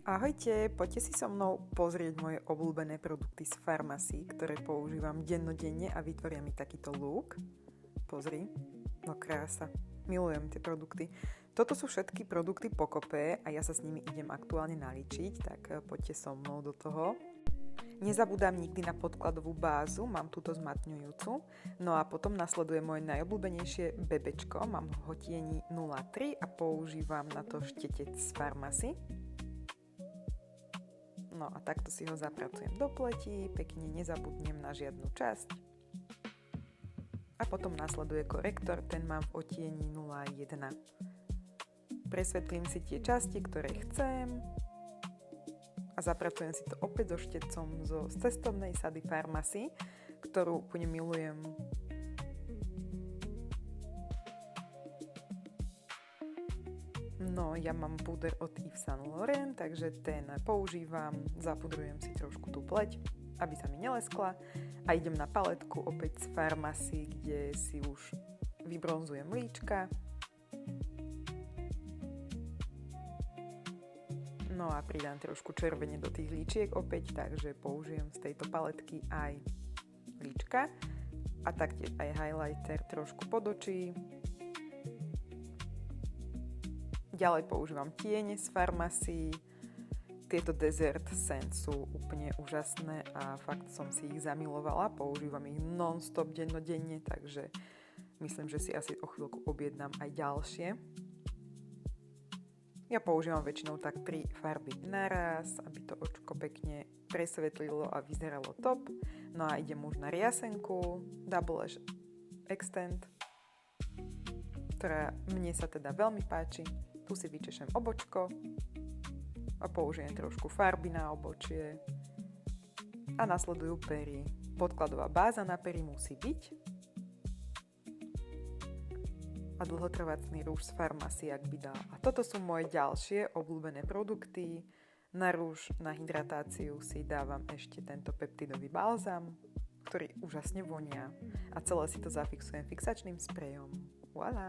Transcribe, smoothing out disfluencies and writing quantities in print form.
Ahojte, poďte si so mnou pozrieť moje obľúbené produkty z Farmacy, ktoré používam dennodenne a vytvoria mi takýto look. Pozri, no krása, milujem tie produkty. Toto sú všetky produkty pokope a ja sa s nimi idem aktuálne naličiť, tak poďte so mnou do toho. Nezabudám nikdy na podkladovú bázu, mám túto zmatňujúcu. No a potom nasleduje moje najobľúbenejšie bebečko, mám ho tieni 03 a používam na to štetec z Farmacy. No a takto si ho zapracujem do pleti, pekne nezabudnem na žiadnu časť. A potom nasleduje korektor, ten mám v otieni 01. Presvetlím si tie časti, ktoré chcem a zapracujem si to opäť so štetcom z cestovnej sady Farmacy, ktorú úplne milujem. No, ja mám púder od Yves Saint Laurent, takže ten používam, zapudrujem si trošku tú pleť, aby sa mi neleskla a idem na paletku opäť z Farmacy, kde si už vybronzujem líčka. No a pridám trošku červene do tých líčiek opäť, takže použijem z tejto paletky aj líčka a taktiež aj highlighter trošku pod očí. Ďalej používam tiene z Farmacy. Tieto Desert Scent sú úplne úžasné a fakt som si ich zamilovala. Používam ich non-stop dennodenne, takže myslím, že si asi o chvíľku objednám aj ďalšie. Ja používam väčšinou tak 3 farby naraz, aby to očko pekne presvetlilo a vyzeralo top. No a idem už na riasenku Double Lash Extend, ktorá mne sa teda veľmi páči. Tu si vyčešem obočko a použijem trošku farby na obočie a nasledujú pery. Podkladová báza na pery musí byť a dlhotrvácný rúž z Farmacy, ak by dal. A toto sú moje ďalšie obľúbené produkty. Na rúž, na hydratáciu si dávam ešte tento peptidový balzám, ktorý úžasne vonia a celé si to zafixujem fixačným sprejom. Voilà!